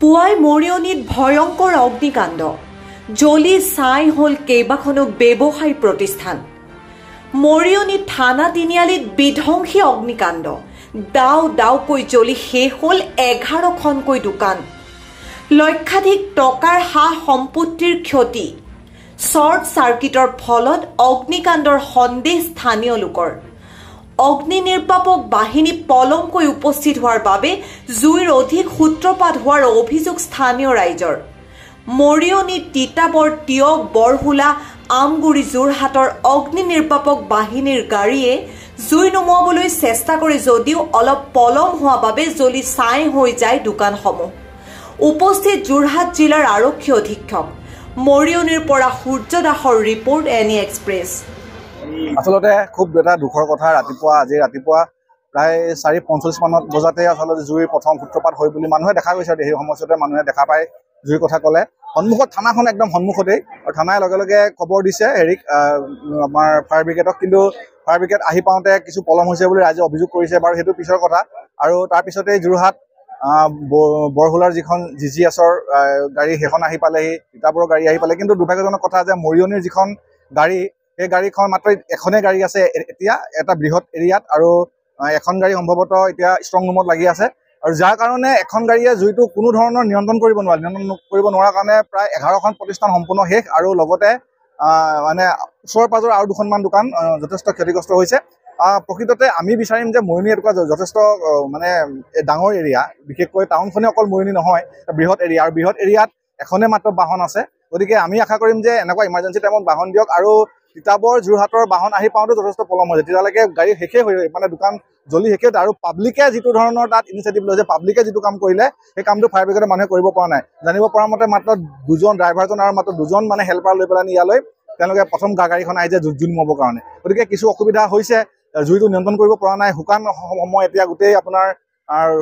পুৱাই মৰিয়নিত ভয়ংকৰ অগ্নিকাণ্ড জ্বলি ছাই হ'ল কেইবাখনো ব্যৱসায়ী প্ৰতিষ্ঠান। মৰিয়নি থানা তিনিআলিত বিধ্বংসী অগ্নিকাণ্ড দাও দাওকৈ জ্বলি শেষ হ'ল 11খনকৈ দোকান। লক্ষাধিক টকাৰ সা সম্পত্তিৰ ক্ষতি। শ্বৰ্ট চাৰ্কিটৰ ফলত অগ্নিকাণ্ডৰ সন্দেহ স্থানীয় লোকৰ। অগ্নি নিৰ্বাপক বাহিনী পলমকৈ উপস্থিত হোৱাৰ বাবে জুইৰ অধিক সূত্ৰপাত হোৱাৰ অভিযোগ স্থানীয় ৰাইজৰ। মৰিয়নি, তিতাবৰ, টিয়ক, বৰহুলা, আমগুৰি, যোৰহাটৰ অগ্নি নিৰ্বাপক বাহিনীৰ গাড়ীয়ে জুই নুমুৱাবলৈ চেষ্টা কৰে যদিও অলপ পলম হোৱা বাবে জ্বলি ছাই হৈ যায় দোকানসমূহ। উপস্থিত যোৰহাট জিলাৰ আৰক্ষী অধীক্ষক। মৰিয়নিৰ পৰা সূৰ্য দাসৰ ৰিপৰ্ট, এনি এক্সপ্ৰেছ। আচলতে খুব এটা দুখৰ কথা, আজি ৰাতিপুৱা প্ৰায় 4:45 মানত বজাতে আচলতে জুইৰ প্ৰথম সূত্ৰপাত হয় বুলি মানুহে দেখা গৈছে। আৰু সেই সময়ছোৱাতে মানুহে দেখা পায় জুইৰ কথা ক'লে। সন্মুখত থানাখন একদম সন্মুখতেই, আৰু থানাই লগে লগে খবৰ দিছে আমাৰ ফায়াৰ ব্ৰিগেডক, কিন্তু ফায়াৰ ব্ৰিগেড আহি পাওঁতে কিছু পলম হৈছে বুলি ৰাইজে অভিযোগ কৰিছে। বাৰু সেইটো পিছৰ কথা। আৰু তাৰপিছতেই যোৰহাট বৰহুলাৰ যিখন GGSৰ গাড়ী সেইখন আহি পালেহি, তিতাবৰৰ গাড়ী আহি পালে। কিন্তু দুৰ্ভাগ্যজনক কথা যে মৰিয়নিৰ যিখন গাড়ী, সেই গাড়ীখন মাত্ৰ এখনেই গাড়ী আছে এতিয়া এটা বৃহৎ এৰিয়াত, আৰু এখন গাড়ী সম্ভৱতঃ এতিয়া ষ্ট্ৰং ৰুমত লাগি আছে। আৰু যাৰ কাৰণে এখন গাড়ীয়ে জুইটো কোনো ধৰণৰ নিয়ন্ত্ৰণ কৰিব নোৱাৰাৰ কাৰণে প্ৰায় 11খন প্ৰতিষ্ঠান সম্পূৰ্ণ শেষ, আৰু লগতে মানে ওচৰ পাজৰ আৰু দুখনমান দোকান যথেষ্ট ক্ষতিগ্ৰস্ত হৈছে। প্ৰকৃততে আমি বিচাৰিম যে মৰিয়নি এনেকুৱা যথেষ্ট মানে ডাঙৰ এৰিয়া, বিশেষকৈ টাউনখনে অকল মৰিয়নি নহয়, বৃহৎ এৰিয়া, আৰু বৃহৎ এৰিয়াত এখনে মাত্ৰ বাহন আছে। গতিকে আমি আশা কৰিম যে এনেকুৱা ইমাৰ্জেঞ্চি টাইমত বাহন দিয়ক, আৰু তিতাবৰ, যোৰহাটৰ বাহন আহি পাওঁতে যথেষ্ট পলম হৈছে। তেতিয়ালৈকে গাড়ী শেষেই হৈ মানে দোকান জ্বলি শেষেই। আৰু পাব্লিকে যিটো ধৰণৰ তাত ইনিচিয়েটিভ লৈছে, পাব্লিকে যিটো কাম কৰিলে, সেই কামটো ফায়াৰ ব্ৰিগেডৰ মানুহে কৰিব পৰা নাই। জানিব পৰা মতে মাত্ৰ দুজন ড্ৰাইভাৰজন আৰু মাত্ৰ দুজন মানে হেল্পাৰ লৈ পেলাই ইয়ালৈ তেওঁলোকে প্ৰথম গাড়ীখন আহিছে জুই নুমুৱাবৰ কাৰণে। গতিকে কিছু অসুবিধা হৈছে, জুইটো নিয়ন্ত্ৰণ কৰিব পৰা নাই। শুকান সময় এতিয়া গোটেই আপোনাৰ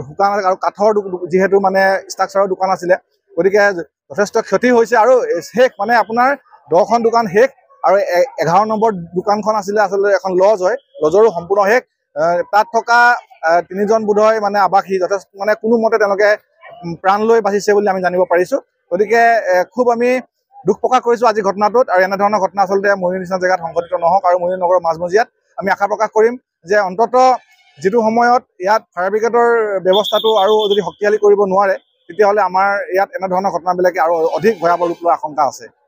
শুকান আৰু কাঠৰ যিহেতু মানে ষ্ট্ৰাকচাৰৰ দোকান আছিলে, গতিকে যথেষ্ট ক্ষতি হৈছে। আৰু শেষ মানে আপোনাৰ 10খন দোকান শেষ, আৰু 11 নম্বৰ দোকানখন আছিলে আচলতে এখন লজ হয়, লজৰো সম্পূৰ্ণ শেষ। তাত থকা 3জন বোধহয় মানে আৱাসী যথেষ্ট মানে কোনোমতে তেওঁলোকে প্ৰাণ লৈ বাচিছে বুলি আমি জানিব পাৰিছোঁ। গতিকে খুব আমি দুখ প্ৰকাশ কৰিছোঁ আজি ঘটনাটোত, আৰু এনেধৰণৰ ঘটনা আচলতে মৰিয়নি নিচিনা জেগাত সংঘটিত নহওক। আৰু মৰিয়নি নগৰৰ মাজমজিয়াত আমি আশা প্ৰকাশ কৰিম যে অন্ততঃ যিটো সময়ত ইয়াত ফায়াৰ ব্ৰিগেডৰ ব্যৱস্থাটো আৰু যদি শক্তিশালী কৰিব নোৱাৰে, তেতিয়াহ'লে আমাৰ ইয়াত এনেধৰণৰ ঘটনাবিলাকে আৰু অধিক ভয়াৱহ ৰূপ লোৱাৰ আশংকা আছে।